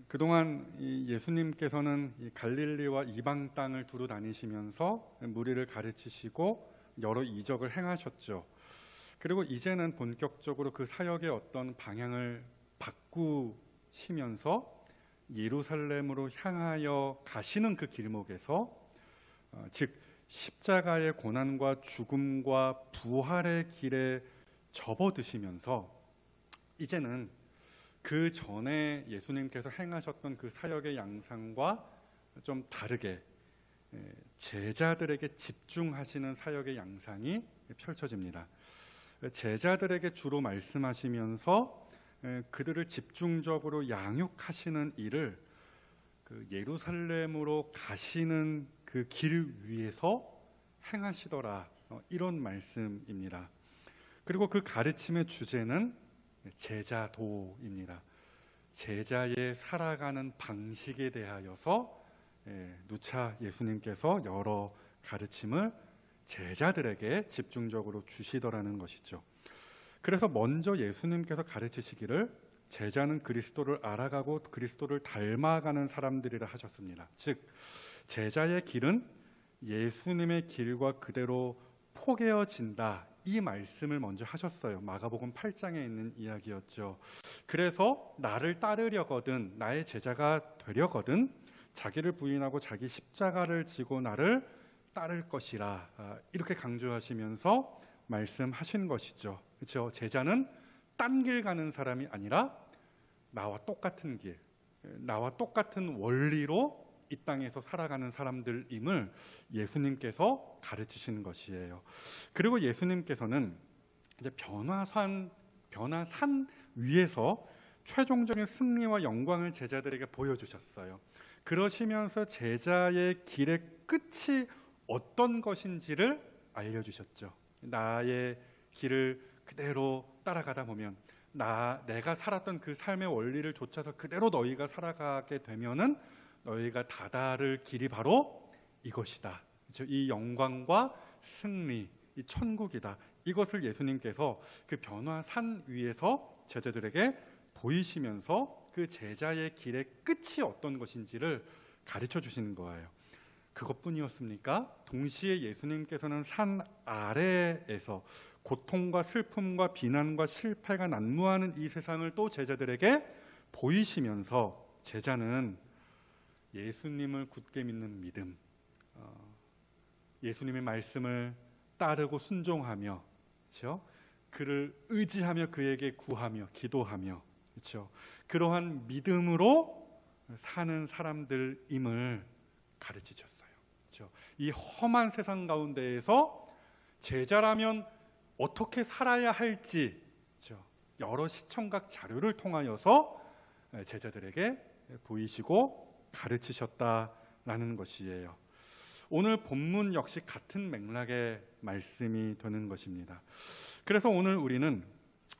그동안 예수님께서는 이 갈릴리와 이방 땅을 두루 다니시면서 무리를 가르치시고 여러 이적을 행하셨죠. 그리고 이제는 본격적으로 그 사역의 어떤 방향을 바꾸시면서 예루살렘으로 향하여 가시는 그 길목에서 즉 십자가의 고난과 죽음과 부활의 길에 접어드시면서 이제는 그 전에 예수님께서 행하셨던 그 사역의 양상과 좀 다르게 제자들에게 집중하시는 사역의 양상이 펼쳐집니다. 제자들에게 주로 말씀하시면서 그들을 집중적으로 양육하시는 일을 그 예루살렘으로 가시는 그 길 위에서 행하시더라, 이런 말씀입니다. 그리고 그 가르침의 주제는 제자도입니다. 제자의 살아가는 방식에 대하여서 누차 예수님께서 여러 가르침을 제자들에게 집중적으로 주시더라는 것이죠. 그래서 먼저 예수님께서 가르치시기를 제자는 그리스도를 알아가고 그리스도를 닮아가는 사람들이라 하셨습니다. 즉 제자의 길은 예수님의 길과 그대로 포개어진다, 이 말씀을 먼저 하셨어요. 마가복음 8장에 있는 이야기였죠. 그래서 나를 따르려거든, 나의 제자가 되려거든 자기를 부인하고 자기 십자가를 지고 나를 따를 것이라, 이렇게 강조하시면서 말씀하신 것이죠. 그렇죠? 제자는 딴 길 가는 사람이 아니라 나와 똑같은 길, 나와 똑같은 원리로 이 땅에서 살아가는 사람들임을 예수님께서 가르치시는 것이에요. 그리고 예수님께서는 이제 변화산 위에서 최종적인 승리와 영광을 제자들에게 보여주셨어요. 그러시면서 제자의 길의 끝이 어떤 것인지를 알려주셨죠. 나의 길을 그대로 따라가다 보면 내가 살았던 그 삶의 원리를 좇아서 그대로 너희가 살아가게 되면은 너희가 다다를 길이 바로 이것이다. 그렇죠? 이 영광과 승리, 이 천국이다. 이것을 예수님께서 그 변화산 위에서 제자들에게 보이시면서 그 제자의 길의 끝이 어떤 것인지를 가르쳐 주시는 거예요. 그것뿐이었습니까? 동시에 예수님께서는 산 아래에서 고통과 슬픔과 비난과 실패가 난무하는 이 세상을 또 제자들에게 보이시면서 제자는 예수님을 굳게 믿는 믿음, 예수님의 말씀을 따르고 순종하며, 그렇죠? 그를 의지하며 그에게 구하며 기도하며, 그렇죠? 그러한 믿음으로 사는 사람들임을 가르치셨어요. 그렇죠? 이 험한 세상 가운데에서 제자라면 어떻게 살아야 할지, 그렇죠? 여러 시청각 자료를 통하여서 제자들에게 보이시고 가르치셨다라는 것이에요. 오늘 본문 역시 같은 맥락의 말씀이 되는 것입니다. 그래서 우리는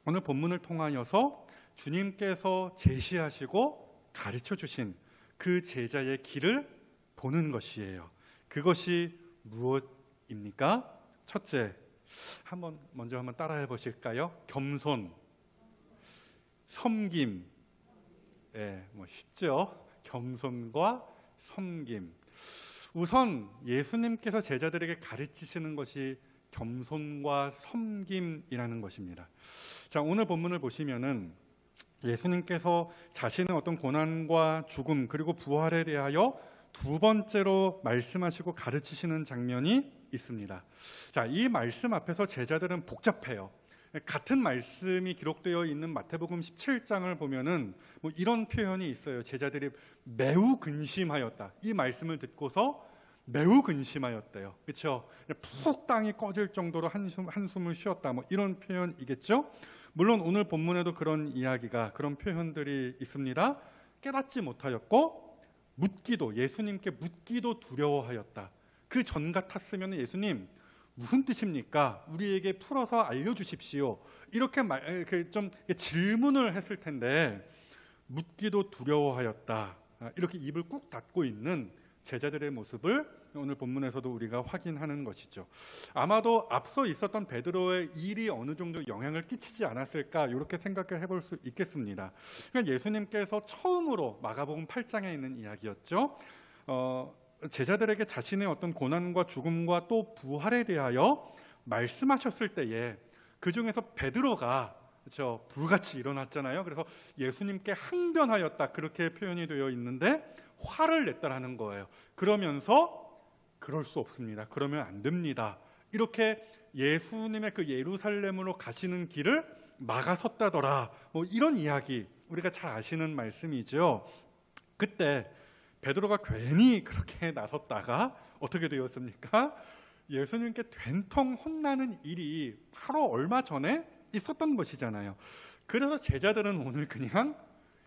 오늘 본문을 통하여서 주님께서 제시하시고 가르쳐 주신 그 제자의 길을 보는 것이에요. 그것이 무엇입니까? 첫째, 먼저 한번 따라해 보실까요? 겸손, 섬김. 쉽죠? 겸손과 섬김. 우선 예수님께서 제자들에게 가르치시는 것이 겸손과 섬김이라는 것입니다. 자, 오늘 본문을 보시면은 예수님께서 자신의 어떤 고난과 죽음 그리고 부활에 대하여 두 번째로 말씀하시고 가르치시는 장면이 있습니다. 자, 이 말씀 앞에서 제자들은 복잡해요. 같은 말씀이 기록되어 있는 마태복음 17장을 보면은 이런 표현이 있어요. 제자들이 매우 근심하였다. 이 말씀을 듣고서 매우 근심하였대요. 그렇죠? 푹 땅이 꺼질 정도로 한숨을 쉬었다. 이런 표현이겠죠? 물론 오늘 본문에도 그런 이야기가, 그런 표현들이 있습니다. 깨닫지 못하였고 예수님께 묻기도 두려워하였다. 그 전 같았으면 예수님 무슨 뜻입니까? 우리에게 풀어서 알려주십시오. 이렇게 좀 질문을 했을 텐데 묻기도 두려워하였다. 이렇게 입을 꾹 닫고 있는 제자들의 모습을 오늘 본문에서도 우리가 확인하는 것이죠. 아마도 앞서 있었던 베드로의 일이 어느 정도 영향을 끼치지 않았을까 이렇게 생각을 해볼 수 있겠습니다. 그러니까 예수님께서 처음으로 마가복음 8장에 있는 이야기였죠. 제자들에게 자신의 어떤 고난과 죽음과 또 부활에 대하여 말씀하셨을 때에 그 중에서 베드로가 그렇죠, 불같이 일어났잖아요. 그래서 예수님께 항변하였다 그렇게 표현이 되어 있는데 화를 냈다라는 거예요. 그러면서 그럴 수 없습니다. 그러면 안 됩니다. 이렇게 예수님의 그 예루살렘으로 가시는 길을 막아섰다더라. 이런 이야기 우리가 잘 아시는 말씀이죠. 그때 베드로가 괜히 그렇게 나섰다가 어떻게 되었습니까? 예수님께 된통 혼나는 일이 바로 얼마 전에 있었던 것이잖아요. 그래서 제자들은 오늘 그냥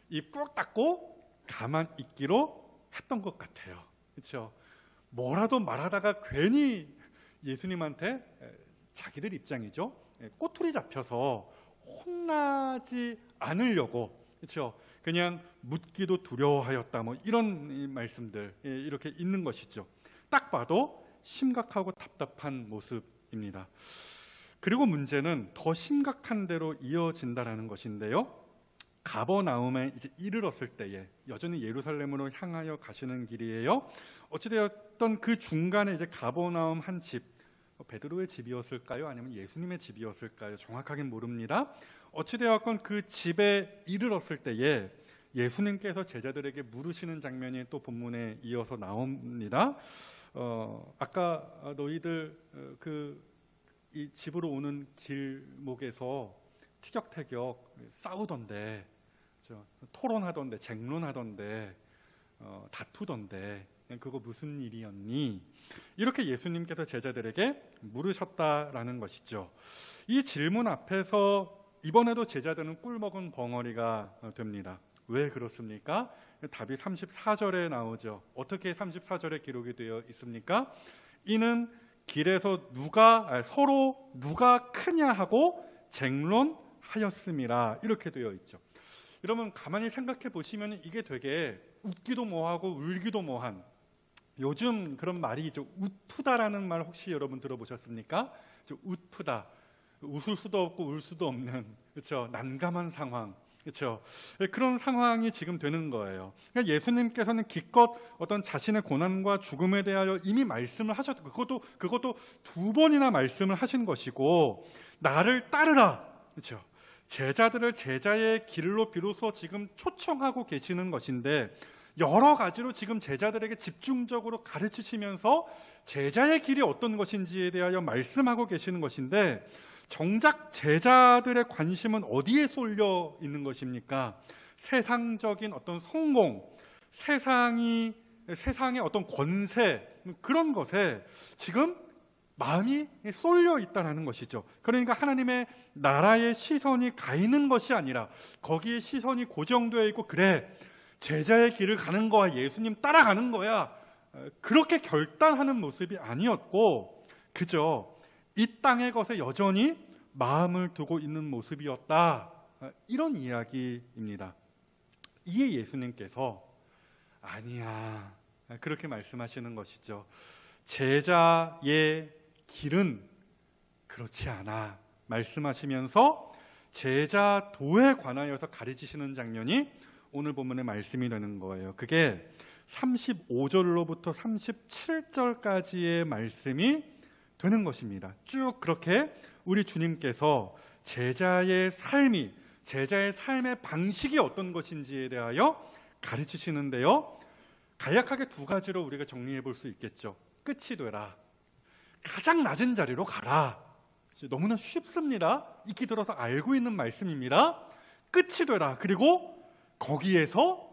입 꾹 닫고 가만 있기로 했던 것 같아요. 그렇죠? 뭐라도 말하다가 괜히 예수님한테 자기들 입장이죠. 꼬투리 잡혀서 혼나지 않으려고 그렇죠? 그냥 묻기도 두려워하였다. 이런 말씀들 이렇게 있는 것이죠. 딱 봐도 심각하고 답답한 모습입니다. 그리고 문제는 더 심각한 대로 이어진다라는 것인데요. 가버나움에 이제 이르렀을 때에 여전히 예루살렘으로 향하여 가시는 길이에요. 어찌되었던 그 중간에 이제 가버나움 한 집, 베드로의 집이었을까요? 아니면 예수님의 집이었을까요? 정확하게 모릅니다. 어찌되었건 그 집에 이르렀을 때에 예수님께서 제자들에게 물으시는 장면이 또 본문에 이어서 나옵니다. 아까 너희들 이 집으로 오는 길목에서 티격태격 싸우던데, 토론하던데, 쟁론하던데, 다투던데 그거 무슨 일이었니? 이렇게 예수님께서 제자들에게 물으셨다라는 것이죠. 이 질문 앞에서 이번에도 제자들은 꿀먹은 벙어리가 됩니다. 왜 그렇습니까? 답이 34절에 나오죠. 어떻게 34절에 기록이 되어 있습니까? 이는 길에서 서로 누가 크냐 하고 쟁론하였음이라 이렇게 되어 있죠. 여러분 가만히 생각해 보시면 이게 되게 웃기도 뭐하고 울기도 뭐한 요즘 그런 말이 있죠. 웃프다라는 말 혹시 여러분 들어보셨습니까? 웃프다. 웃을 수도 없고 울 수도 없는 그렇죠. 난감한 상황. 그렇죠. 그런 상황이 지금 되는 거예요. 그러니까 예수님께서는 기껏 어떤 자신의 고난과 죽음에 대하여 이미 말씀을 하셨고 그것도 두 번이나 말씀을 하신 것이고 나를 따르라. 그렇죠. 제자들을 제자의 길로 비로소 지금 초청하고 계시는 것인데 여러 가지로 지금 제자들에게 집중적으로 가르치시면서 제자의 길이 어떤 것인지에 대하여 말씀하고 계시는 것인데 정작 제자들의 관심은 어디에 쏠려 있는 것입니까? 세상적인 어떤 성공, 세상의 어떤 권세 그런 것에 지금 마음이 쏠려 있다는 것이죠. 그러니까 하나님의 나라의 시선이 가 있는 것이 아니라 거기에 시선이 고정되어 있고 그래 제자의 길을 가는 거야 예수님 따라가는 거야 그렇게 결단하는 모습이 아니었고 그저 이 땅의 것에 여전히 마음을 두고 있는 모습이었다. 이런 이야기입니다. 이에 예수님께서 아니야 그렇게 말씀하시는 것이죠. 제자의 길은 그렇지 않아 말씀하시면서 제자도에 관하여서 가르치시는 장면이 오늘 본문의 말씀이 되는 거예요. 그게 35절로부터 37절까지의 말씀이 되는 것입니다. 쭉 그렇게 우리 주님께서 제자의 삶의 방식이 어떤 것인지에 대하여 가르치시는데요. 간략하게 두 가지로 우리가 정리해 볼 수 있겠죠. 끝이 되라. 가장 낮은 자리로 가라. 너무나 쉽습니다. 익히 들어서 알고 있는 말씀입니다. 끝이 되라. 그리고 거기에서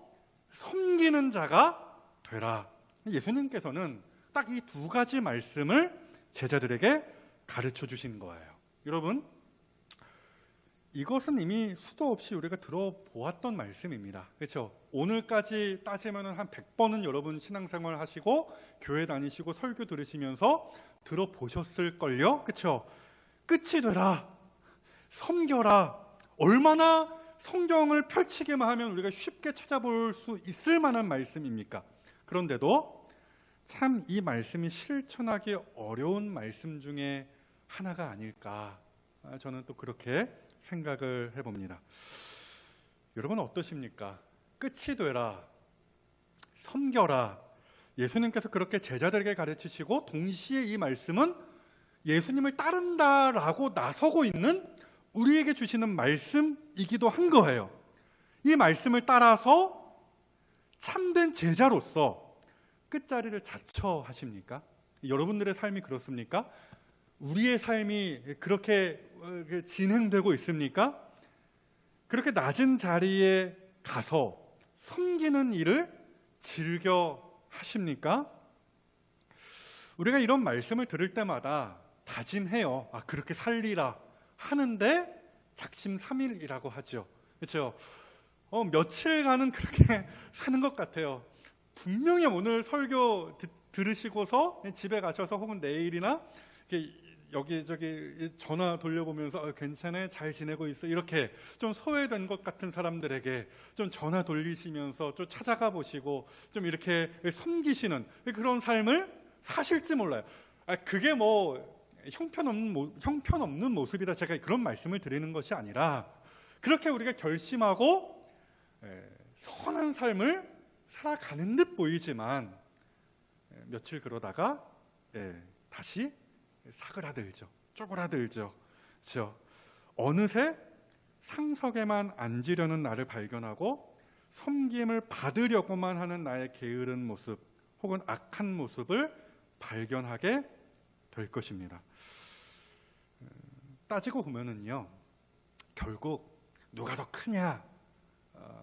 섬기는 자가 되라. 예수님께서는 딱 이 두 가지 말씀을 제자들에게 가르쳐 주신 거예요. 여러분, 이것은 이미 수도 없이 우리가 들어보았던 말씀입니다. 그렇죠? 오늘까지 따지면 한 100번은 여러분 신앙생활 하시고 교회 다니시고 설교 들으시면서 들어보셨을걸요? 그렇죠? 끝이 되라, 섬겨라. 얼마나 성경을 펼치기만 하면 우리가 쉽게 찾아볼 수 있을 만한 말씀입니까? 그런데도 참 이 말씀이 실천하기 어려운 말씀 중에 하나가 아닐까, 저는 또 그렇게 생각을 해봅니다. 여러분 어떠십니까? 끝이 되라, 섬겨라, 예수님께서 그렇게 제자들에게 가르치시고 동시에 이 말씀은 예수님을 따른다라고 나서고 있는 우리에게 주시는 말씀이기도 한 거예요. 이 말씀을 따라서 참된 제자로서 끝자리를 자처하십니까? 여러분들의 삶이 그렇습니까? 우리의 삶이 그렇게 진행되고 있습니까? 그렇게 낮은 자리에 가서 섬기는 일을 즐겨 하십니까? 우리가 이런 말씀을 들을 때마다 다짐해요. 그렇게 살리라 하는데 작심삼일이라고 하죠. 그렇죠? 며칠간은 그렇게 사는 것 같아요. 분명히 오늘 설교 들으시고서 집에 가셔서 혹은 내일이나 여기저기 전화 돌려보면서 괜찮아? 잘 지내고 있어? 이렇게 좀 소외된 것 같은 사람들에게 좀 전화 돌리시면서 좀 찾아가 보시고 좀 이렇게 섬기시는 그런 삶을 사실지 몰라요. 그게 뭐 형편없는 모습이다, 제가 그런 말씀을 드리는 것이 아니라, 그렇게 우리가 결심하고 선한 삶을 살아가는 듯 보이지만 며칠 그러다가 다시 사그라들죠. 쪼그라들죠. 그렇죠? 어느새 상석에만 앉으려는 나를 발견하고 섬김을 받으려고만 하는 나의 게으른 모습 혹은 악한 모습을 발견하게 될 것입니다. 따지고 보면은요, 결국 누가 더 크냐,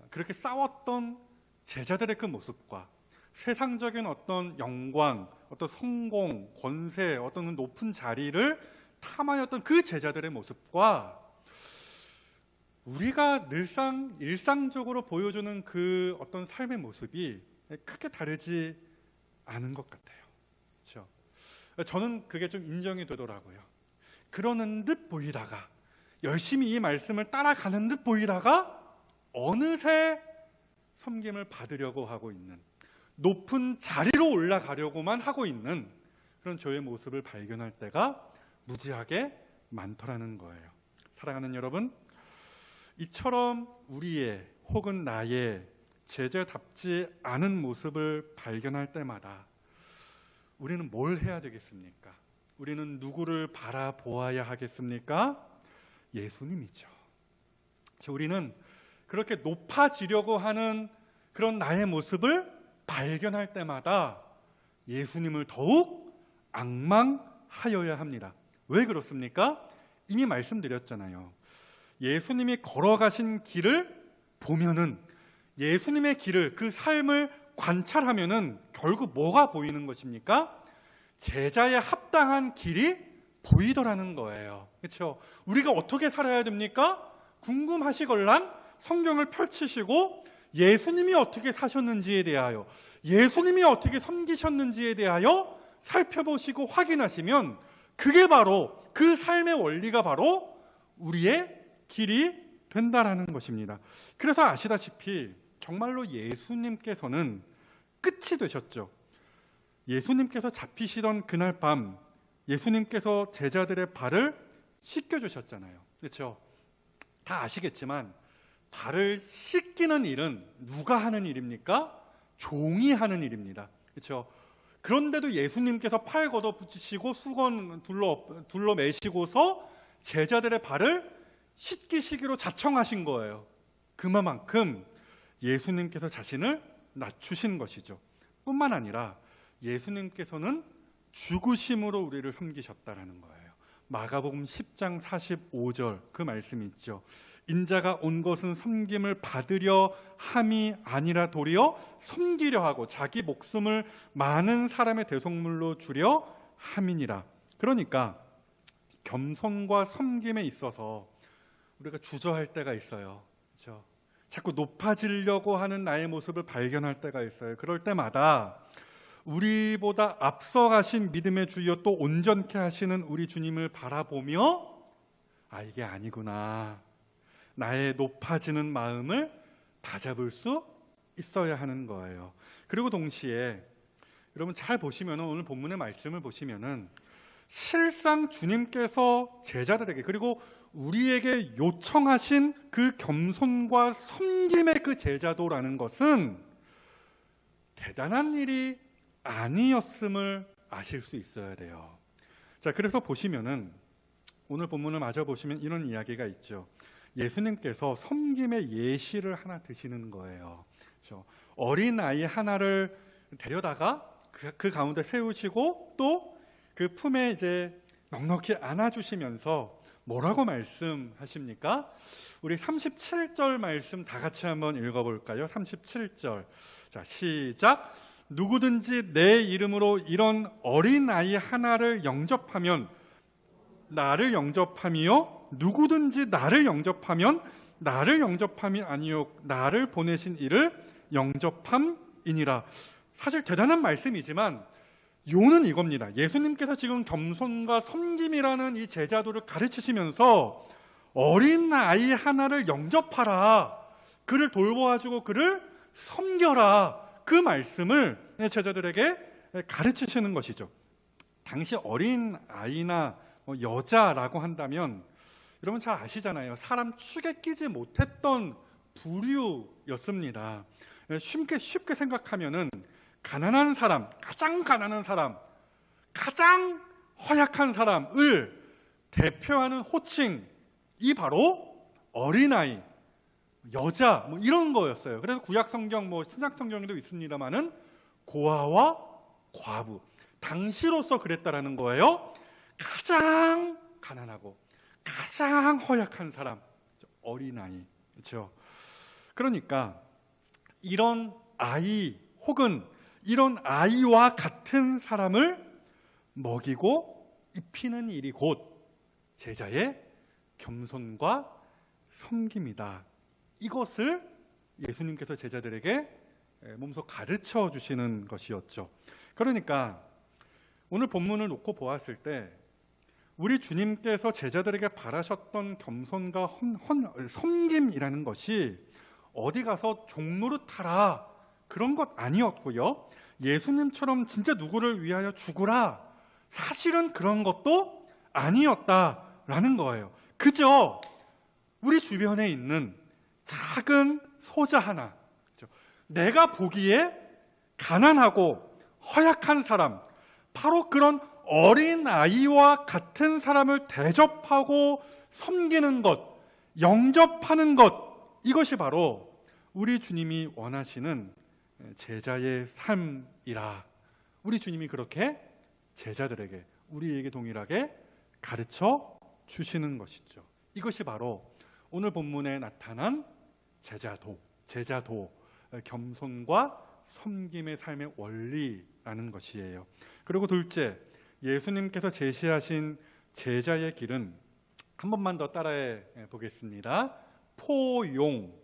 그렇게 싸웠던 제자들의 그 모습과 세상적인 어떤 영광, 어떤 성공, 권세, 어떤 높은 자리를 탐하였던 그 제자들의 모습과 우리가 늘상 일상적으로 보여주는 그 어떤 삶의 모습이 크게 다르지 않은 것 같아요. 그렇죠? 저는 그게 좀 인정이 되더라고요. 그러는 듯 보이다가, 열심히 이 말씀을 따라가는 듯 보이다가 어느새 섬김을 받으려고 하고 있는, 높은 자리로 올라가려고만 하고 있는 그런 저의 모습을 발견할 때가 무지하게 많더라는 거예요. 사랑하는 여러분, 이처럼 우리의 혹은 나의 제자답지 않은 모습을 발견할 때마다 우리는 뭘 해야 되겠습니까? 우리는 누구를 바라보아야 하겠습니까? 예수님이죠. 우리는 그렇게 높아지려고 하는 그런 나의 모습을 발견할 때마다 예수님을 더욱 앙망하여야 합니다. 왜 그렇습니까? 이미 말씀드렸잖아요. 예수님이 걸어가신 길을 보면은, 예수님의 길을, 그 삶을 관찰하면은 결국 뭐가 보이는 것입니까? 제자에 합당한 길이 보이더라는 거예요. 그렇죠? 우리가 어떻게 살아야 됩니까? 궁금하시걸랑 성경을 펼치시고 예수님이 어떻게 사셨는지에 대하여, 예수님이 어떻게 섬기셨는지에 대하여 살펴보시고 확인하시면 그게 바로, 그 삶의 원리가 바로 우리의 길이 된다라는 것입니다. 그래서 아시다시피 정말로 예수님께서는 끝이 되셨죠. 예수님께서 잡히시던 그날 밤 예수님께서 제자들의 발을 씻겨주셨잖아요. 그렇죠? 다 아시겠지만 발을 씻기는 일은 누가 하는 일입니까? 종이 하는 일입니다. 그렇죠? 그런데도 예수님께서 팔 걷어붙이시고 수건 둘러 매시고서 제자들의 발을 씻기시기로 자청하신 거예요. 그만큼 예수님께서 자신을 낮추신 것이죠. 뿐만 아니라 예수님께서는 죽으심으로 우리를 섬기셨다라는 거예요. 마가복음 10장 45절 그 말씀이 있죠. 인자가 온 것은 섬김을 받으려 함이 아니라 도리어 섬기려 하고 자기 목숨을 많은 사람의 대속물로 주려 함이니라. 그러니까 겸손과 섬김에 있어서 우리가 주저할 때가 있어요. 그렇죠? 자꾸 높아지려고 하는 나의 모습을 발견할 때가 있어요. 그럴 때마다 우리보다 앞서가신 믿음의 주여 또 온전케 하시는 우리 주님을 바라보며 이게 아니구나, 나의 높아지는 마음을 다잡을 수 있어야 하는 거예요. 그리고 동시에 여러분 잘 보시면 오늘 본문의 말씀을 보시면은 실상 주님께서 제자들에게 그리고 우리에게 요청하신 그 겸손과 섬김의 그 제자도라는 것은 대단한 일이 아니었음을 아실 수 있어야 돼요. 자, 그래서 보시면은 오늘 본문을 마저 보시면 이런 이야기가 있죠. 예수님께서 섬김의 예시를 하나 드시는 거예요. 그렇죠? 어린 아이 하나를 데려다가 그 가운데 세우시고 또 그 품에 이제 넉넉히 안아주시면서 뭐라고 말씀하십니까? 우리 37절 말씀 다 같이 한번 읽어볼까요? 37절. 자, 시작. 누구든지 내 이름으로 이런 어린 아이 하나를 영접하면 나를 영접함이요, 누구든지 나를 영접하면 나를 영접함이 아니요 나를 보내신 이를 영접함이니라. 사실 대단한 말씀이지만 요는 이겁니다. 예수님께서 지금 겸손과 섬김이라는 이 제자도를 가르치시면서 어린 아이 하나를 영접하라, 그를 돌보아주고 그를 섬겨라, 그 말씀을 제자들에게 가르치시는 것이죠. 당시 어린 아이나 여자라고 한다면 여러분 잘 아시잖아요. 사람 축에 끼지 못했던 부류였습니다. 쉽게 생각하면은 가난한 사람, 가장 가난한 사람, 가장 허약한 사람을 대표하는 호칭이 바로 어린아이, 여자 이런 거였어요. 그래서 구약 성경 신약 성경에도 있습니다만은 고아와 과부, 당시로서 그랬다라는 거예요. 가장 가난하고 가장 허약한 사람, 어린아이. 그렇죠? 그러니까 이런 아이 혹은 이런 아이와 같은 사람을 먹이고 입히는 일이 곧 제자의 겸손과 섬김이다. 이것을 예수님께서 제자들에게 몸소 가르쳐 주시는 것이었죠. 그러니까 오늘 본문을 놓고 보았을 때 우리 주님께서 제자들에게 바라셨던 겸손과 섬김이라는 것이 어디 가서 종노릇하라 그런 것 아니었고요. 예수님처럼 진짜 누구를 위하여 죽으라, 사실은 그런 것도 아니었다라는 거예요. 그저 우리 주변에 있는 작은 소자 하나, 내가 보기에 가난하고 허약한 사람, 바로 그런 어린 아이와 같은 사람을 대접하고 섬기는 것, 영접하는 것, 이것이 바로 우리 주님이 원하시는 제자의 삶이라. 우리 주님이 그렇게 제자들에게, 우리에게 동일하게 가르쳐 주시는 것이죠. 이것이 바로 오늘 본문에 나타난 제자도, 겸손과 섬김의 삶의 원리라는 것이에요. 그리고 둘째, 예수님께서 제시하신 제자의 길은 한 번만 더 따라해 보겠습니다. 포용.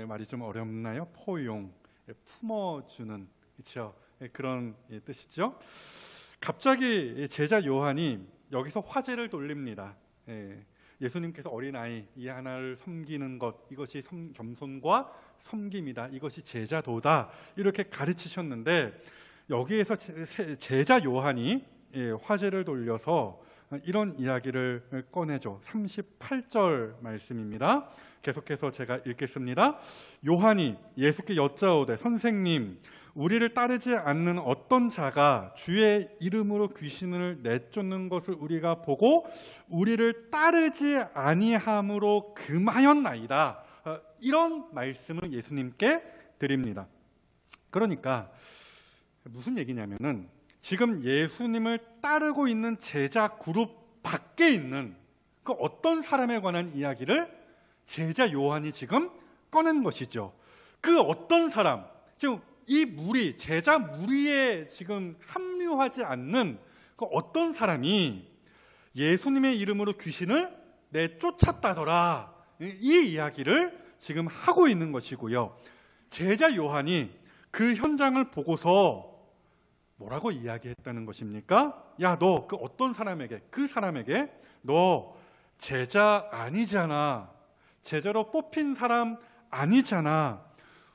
말이 좀 어렵나요? 포용, 품어주는, 그렇죠? 그런 뜻이죠. 갑자기 제자 요한이 여기서 화제를 돌립니다. 예수님께서 어린아이 이 하나를 섬기는 것, 이것이 겸손과 섬김이다, 이것이 제자도다, 이렇게 가르치셨는데 여기에서 제자 요한이 화제를 돌려서 이런 이야기를 꺼내죠. 38절 말씀입니다. 계속해서 제가 읽겠습니다. 요한이 예수께 여짜오되 선생님, 우리를 따르지 않는 어떤 자가 주의 이름으로 귀신을 내쫓는 것을 우리가 보고 우리를 따르지 아니함으로 금하였나이다. 이런 말씀을 예수님께 드립니다. 그러니까 무슨 얘기냐면은 지금 예수님을 따르고 있는 제자 그룹 밖에 있는 그 어떤 사람에 관한 이야기를 제자 요한이 지금 꺼낸 것이죠. 그 어떤 사람, 지금 이 무리, 제자 무리에 지금 합류하지 않는 그 어떤 사람이 예수님의 이름으로 귀신을 내쫓았다더라, 이 이야기를 지금 하고 있는 것이고요. 제자 요한이 그 현장을 보고서 뭐라고 이야기했다는 것입니까? 야, 너 그 어떤 사람에게, 그 사람에게 너 제자 아니잖아, 제자로 뽑힌 사람 아니잖아,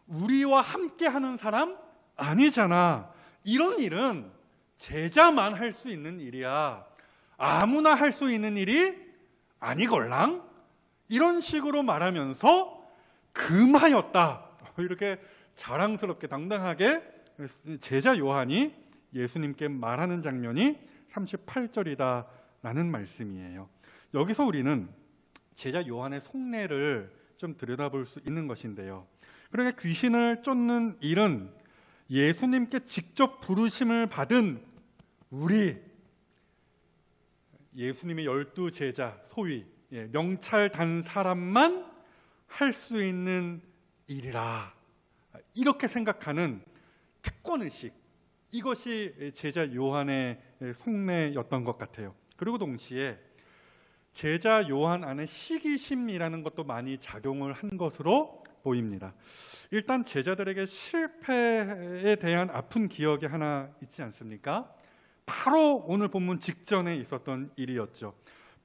우리와 함께 하는 사람 아니잖아. 이런 일은 제자만 할 수 있는 일이야. 아무나 할 수 있는 일이 아니걸랑? 이런 식으로 말하면서 금하였다. 이렇게 자랑스럽게 당당하게 제자 요한이 예수님께 말하는 장면이 38절이다라는 말씀이에요. 여기서 우리는 제자 요한의 속내를 좀 들여다볼 수 있는 것인데요. 그러니까 귀신을 쫓는 일은 예수님께 직접 부르심을 받은 우리 예수님의 12제자, 소위 명찰 단 사람만 할 수 있는 일이라, 이렇게 생각하는 특권의식, 이것이 제자 요한의 속내였던 것 같아요. 그리고 동시에 제자 요한 안에 시기심이라는 것도 많이 작용을 한 것으로 보입니다. 일단 제자들에게 실패에 대한 아픈 기억이 하나 있지 않습니까? 바로 오늘 본문 직전에 있었던 일이었죠.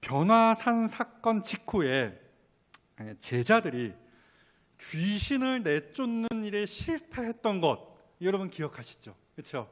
변화산 사건 직후에 제자들이 귀신을 내쫓는 일에 실패했던 것, 여러분 기억하시죠? 그렇죠?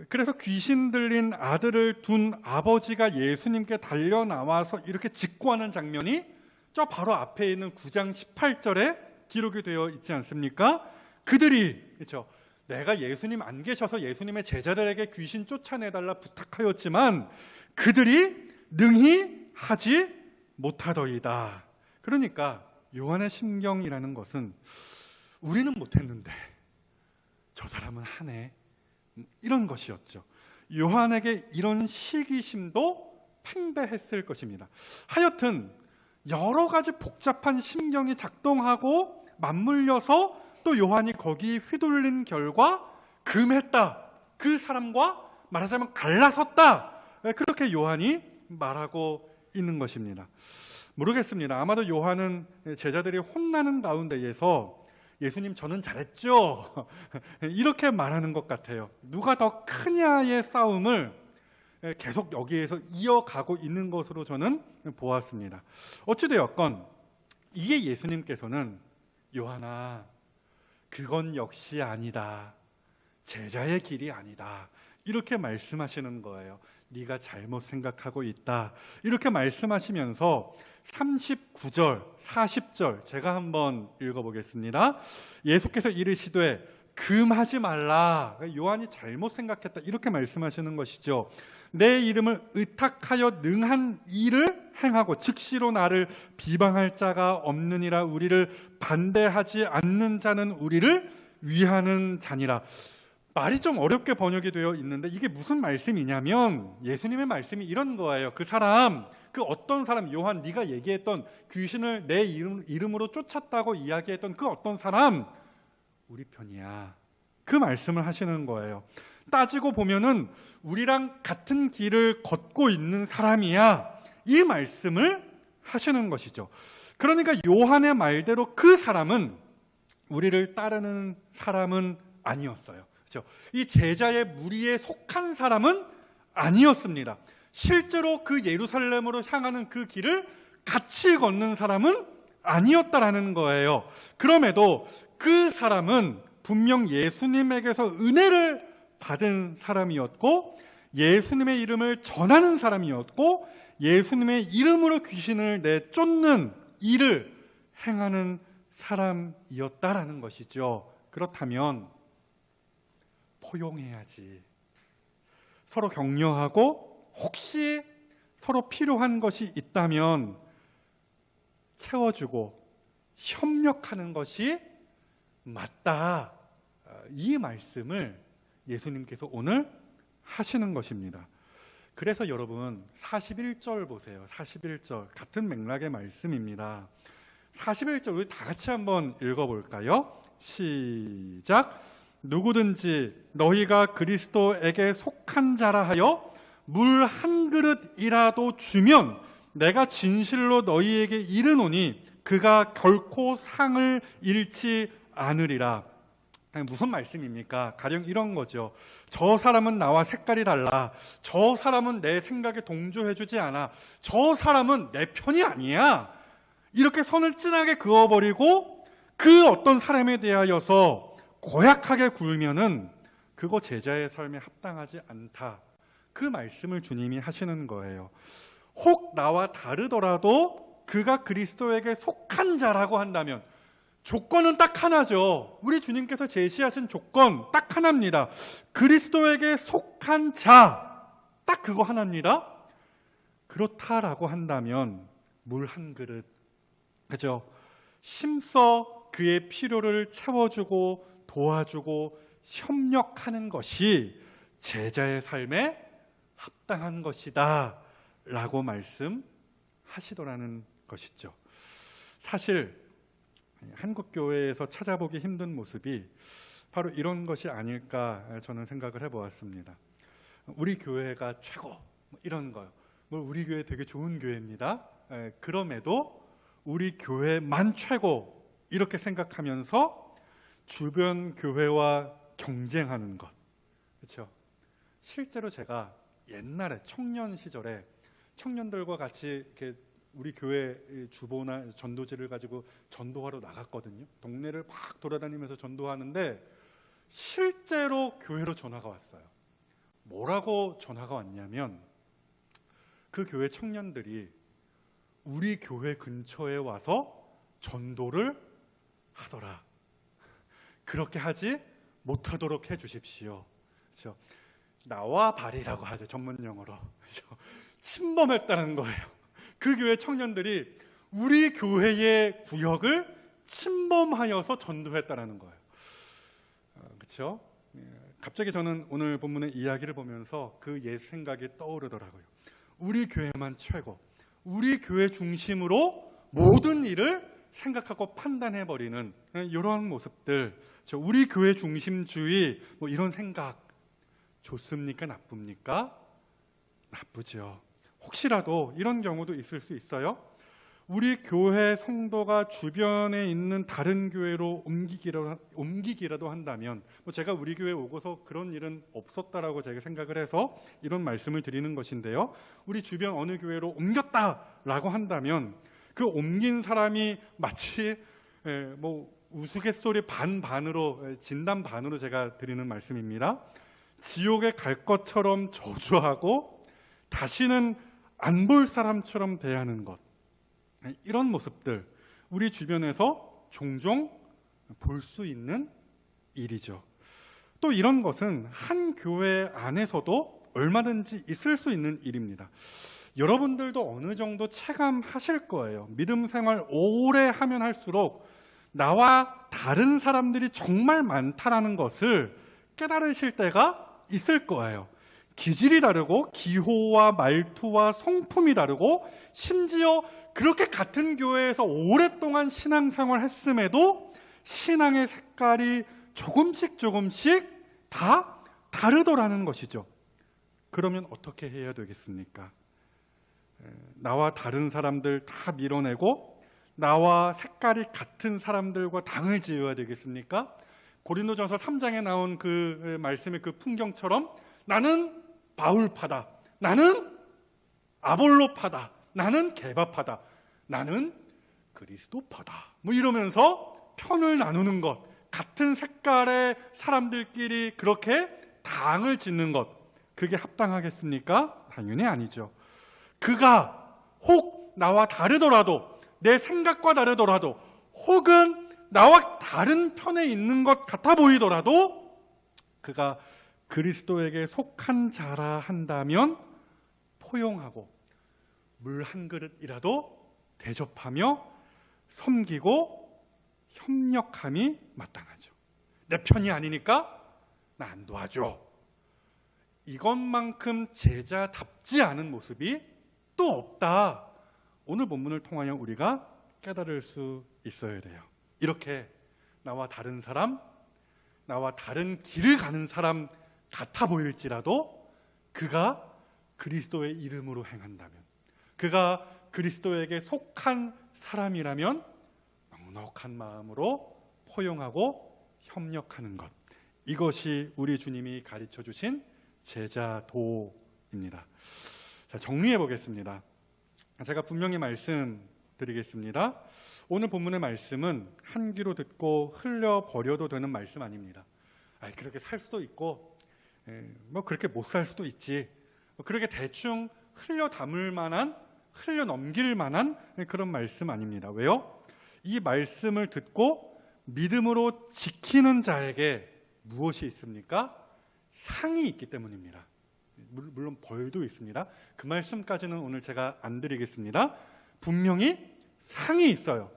그래서 귀신 들린 아들을 둔 아버지가 예수님께 달려 나와서 이렇게 직구하는 장면이 저 바로 앞에 있는 9장 18절에 기록이 되어 있지 않습니까? 그들이, 그렇죠? 내가 예수님 안 계셔서 예수님의 제자들에게 귀신 쫓아내달라 부탁하였지만 그들이 능히 하지 못하더이다. 그러니까 요한의 심경이라는 것은 우리는 못했는데 저 사람은 하네, 이런 것이었죠. 요한에게 이런 시기심도 팽배했을 것입니다. 하여튼 여러 가지 복잡한 심경이 작동하고 맞물려서 또 요한이 거기 휘둘린 결과 금했다, 그 사람과 말하자면 갈라섰다, 그렇게 요한이 말하고 있는 것입니다. 모르겠습니다. 아마도 요한은 제자들이 혼나는 가운데에서 예수님 저는 잘했죠, 이렇게 말하는 것 같아요. 누가 더 크냐의 싸움을 계속 여기에서 이어가고 있는 것으로 저는 보았습니다. 어찌되었건 이게 예수님께서는 요한아, 그건 역시 아니다, 제자의 길이 아니다, 이렇게 말씀하시는 거예요. 네가 잘못 생각하고 있다, 이렇게 말씀하시면서 39절, 40절 제가 한번 읽어보겠습니다. 예수께서 이르시되 금하지 말라, 요한이 잘못 생각했다, 이렇게 말씀하시는 것이죠. 내 이름을 의탁하여 능한 일을 행하고 즉시로 나를 비방할 자가 없느니라. 우리를 반대하지 않는 자는 우리를 위하는 자니라. 말이 좀 어렵게 번역이 되어 있는데 이게 무슨 말씀이냐면 예수님의 말씀이 이런 거예요. 그 사람, 그 어떤 사람, 요한 네가 얘기했던 귀신을 내 이름으로 쫓았다고 이야기했던 그 어떤 사람 우리 편이야, 그 말씀을 하시는 거예요. 따지고 보면은 우리랑 같은 길을 걷고 있는 사람이야, 이 말씀을 하시는 것이죠. 그러니까 요한의 말대로 그 사람은 우리를 따르는 사람은 아니었어요. 그렇죠? 이 제자의 무리에 속한 사람은 아니었습니다. 실제로 그 예루살렘으로 향하는 그 길을 같이 걷는 사람은 아니었다라는 거예요. 그럼에도 그 사람은 분명 예수님에게서 은혜를 받은 사람이었고 예수님의 이름을 전하는 사람이었고 예수님의 이름으로 귀신을 내쫓는 일을 행하는 사람이었다라는 것이죠. 그렇다면 포용해야지, 서로 격려하고 혹시 서로 필요한 것이 있다면 채워주고 협력하는 것이 맞다, 이 말씀을 예수님께서 오늘 하시는 것입니다. 그래서 여러분 41절 보세요. 41절 같은 맥락의 말씀입니다. 41절 우리 다 같이 한번 읽어볼까요? 시작. 누구든지 너희가 그리스도에게 속한 자라 하여 물 한 그릇이라도 주면 내가 진실로 너희에게 이르노니 그가 결코 상을 잃지 않으리라. 무슨 말씀입니까? 가령 이런 거죠. 저 사람은 나와 색깔이 달라, 저 사람은 내 생각에 동조해주지 않아, 저 사람은 내 편이 아니야, 이렇게 선을 진하게 그어버리고 그 어떤 사람에 대하여서 고약하게 굴면은 그거 제자의 삶에 합당하지 않다. 그 말씀을 주님이 하시는 거예요. 혹 나와 다르더라도 그가 그리스도에게 속한 자라고 한다면, 조건은 딱 하나죠. 우리 주님께서 제시하신 조건 딱 하나입니다. 그리스도에게 속한 자, 딱 그거 하나입니다. 그렇다라고 한다면 물 한 그릇, 그죠? 힘써 그의 필요를 채워주고 도와주고 협력하는 것이 제자의 삶에 합당한 것이다 라고 말씀하시더라는 것이죠. 사실 한국 교회에서 찾아보기 힘든 모습이 바로 이런 것이 아닐까 저는 생각을 해보았습니다. 우리 교회가 최고, 이런 거요. 우리 교회 되게 좋은 교회입니다. 그럼에도 우리 교회만 최고, 이렇게 생각하면서 주변 교회와 경쟁하는 것, 그렇죠? 실제로 제가 옛날에 청년 시절에 청년들과 같이 이렇게 우리 교회 주보나 전도지를 가지고 전도하러 나갔거든요. 동네를 막 돌아다니면서 전도하는데 실제로 교회로 전화가 왔어요. 뭐라고 전화가 왔냐면, 그 교회 청년들이 우리 교회 근처에 와서 전도를 하더라. 그렇게 하지 못하도록 해주십시오. 그렇죠? 나와 발이라고 하죠, 전문 용어로. 그렇죠? 침범했다는 거예요. 그 교회 청년들이 우리 교회의 구역을 침범하여서 전도했다는 거예요. 그렇죠? 갑자기 저는 오늘 본문의 이야기를 보면서 그 옛 생각이 떠오르더라고요. 우리 교회만 최고, 우리 교회 중심으로 모든 일을 생각하고 판단해버리는 이런 모습들, 우리 교회 중심주의, 이런 생각 좋습니까? 나쁩니까? 나쁘죠. 혹시라도 이런 경우도 있을 수 있어요. 우리 교회 성도가 주변에 있는 다른 교회로 옮기기라도 한다면, 제가 우리 교회 오고서 그런 일은 없었다라고 제가 생각을 해서 이런 말씀을 드리는 것인데요. 우리 주변 어느 교회로 옮겼다라고 한다면 그 옮긴 사람이 마치 우스갯소리 반으로, 진담 반으로 제가 드리는 말씀입니다. 지옥에 갈 것처럼 저주하고 다시는 안 볼 사람처럼 대하는 것, 이런 모습들 우리 주변에서 종종 볼 수 있는 일이죠. 또 이런 것은 한 교회 안에서도 얼마든지 있을 수 있는 일입니다. 여러분들도 어느 정도 체감하실 거예요. 믿음 생활 오래 하면 할수록 나와 다른 사람들이 정말 많다라는 것을 깨달으실 때가 있을 거예요. 기질이 다르고 기호와 말투와 성품이 다르고 심지어 그렇게 같은 교회에서 오랫동안 신앙생활 했음에도 신앙의 색깔이 조금씩 다 다르더라는 것이죠. 그러면 어떻게 해야 되겠습니까? 나와 다른 사람들 다 밀어내고 나와 색깔이 같은 사람들과 당을 지어야 되겠습니까? 고린도전서 3장에 나온 그 말씀의 그 풍경처럼 나는 바울파다, 나는 아볼로파다, 나는 게바파다, 나는 그리스도파다, 이러면서 편을 나누는 것, 같은 색깔의 사람들끼리 그렇게 당을 짓는 것, 그게 합당하겠습니까? 당연히 아니죠. 그가 혹 나와 다르더라도, 내 생각과 다르더라도, 혹은 나와 다른 편에 있는 것 같아 보이더라도 그가 그리스도에게 속한 자라 한다면 포용하고 물 한 그릇이라도 대접하며 섬기고 협력함이 마땅하죠. 내 편이 아니니까 나 안 도와줘. 이것만큼 제자답지 않은 모습이 또 없다. 오늘 본문을 통하여 우리가 깨달을 수 있어야 돼요. 이렇게 나와 다른 사람, 나와 다른 길을 가는 사람 같아 보일지라도 그가 그리스도의 이름으로 행한다면, 그가 그리스도에게 속한 사람이라면 넉넉한 마음으로 포용하고 협력하는 것, 이것이 우리 주님이 가르쳐 주신 제자도입니다. 자, 정리해 보겠습니다. 제가 분명히 말씀드렸죠. 드리겠습니다. 오늘 본문의 말씀은 한 귀로 듣고 흘려버려도 되는 말씀 아닙니다. 그렇게 살 수도 있고 뭐 그렇게 못 살 수도 있지, 그렇게 대충 흘려 담을 만한, 흘려 넘길 만한 그런 말씀 아닙니다. 왜요? 이 말씀을 듣고 믿음으로 지키는 자에게 무엇이 있습니까? 상이 있기 때문입니다. 물론 벌도 있습니다. 그 말씀까지는 오늘 제가 안 드리겠습니다. 분명히 상이 있어요.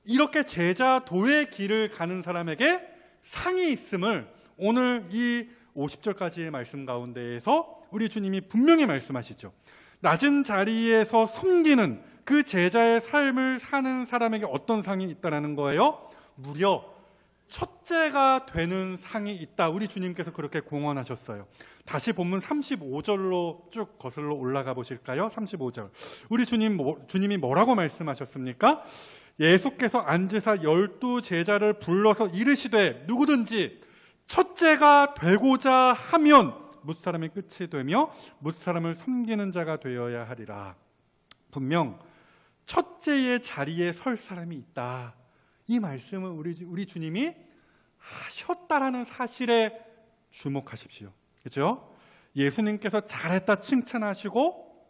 이렇게 제자도의 길을 가는 사람에게 상이 있음을 오늘 이 50절까지의 말씀 가운데에서 우리 주님이 분명히 말씀하시죠. 낮은 자리에서 섬기는 그 제자의 삶을 사는 사람에게 어떤 상이 있다는 거예요? 무려 첫째가 되는 상이 있다. 우리 주님께서 그렇게 공언하셨어요. 다시 본문 35절로 쭉 거슬러 올라가 보실까요? 35절. 우리 주님이 뭐라고 말씀하셨습니까? 예수께서 앉으사 12제자를 불러서 이르시되 누구든지 첫째가 되고자 하면 뭇사람이 끝이 되며 뭇사람을 섬기는 자가 되어야 하리라. 분명 첫째의 자리에 설 사람이 있다. 이 말씀을 우리 주님이 하셨다라는 사실에 주목하십시오. 그렇죠? 예수님께서 잘했다 칭찬하시고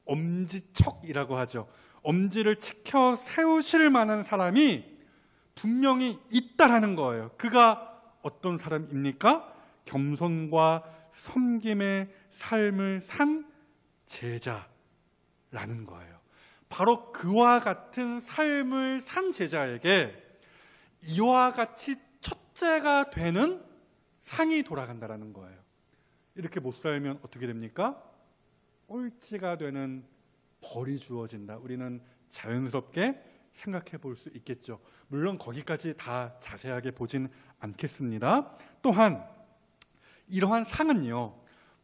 엄지척이라고 하죠. 엄지를 치켜 세우실 만한 사람이 분명히 있다라는 거예요. 그가 어떤 사람입니까? 겸손과 섬김의 삶을 산 제자라는 거예요. 바로 그와 같은 삶을 산 제자에게 이와 같이 첫째가 되는 상이 돌아간다라는 거예요. 이렇게 못 살면 어떻게 됩니까? 꼴찌가 되는 벌이 주어진다. 우리는 자연스럽게 생각해 볼 수 있겠죠. 물론 거기까지 다 자세하게 보진 않겠습니다. 또한 이러한 상은요,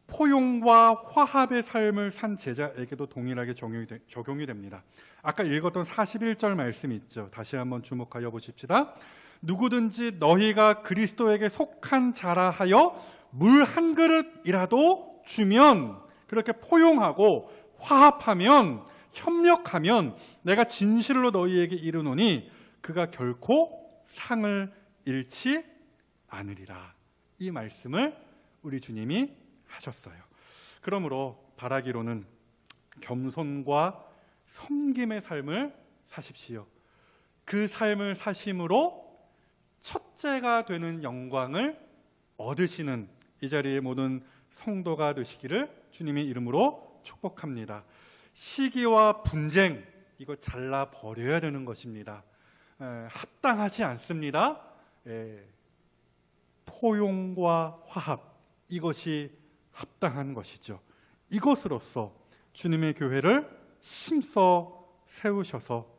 포용과 화합의 삶을 산 제자에게도 동일하게 적용이 됩니다. 아까 읽었던 41절 말씀이 있죠. 다시 한번 주목하여 보십시다. 누구든지 너희가 그리스도에게 속한 자라 하여 물 한 그릇이라도 주면, 그렇게 포용하고 화합하면, 협력하면 내가 진실로 너희에게 이르노니 그가 결코 상을 잃지 않으리라. 이 말씀을 우리 주님이 하셨어요. 그러므로 바라기로는 겸손과 섬김의 삶을 사십시오. 그 삶을 사심으로 첫째가 되는 영광을 얻으시는 이 자리의 모든 성도가 되시기를 주님의 이름으로 축복합니다. 시기와 분쟁, 이거 잘라버려야 되는 것입니다. 합당하지 않습니다. 포용과 화합, 이것이 합당한 것이죠. 이것으로써 주님의 교회를 힘써 세우셔서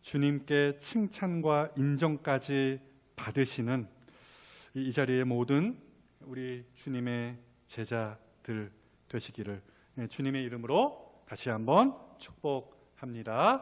주님께 칭찬과 인정까지 받으시는 이 자리의 모든 우리 주님의 제자들 되시기를 주님의 이름으로 다시 한번 축복합니다.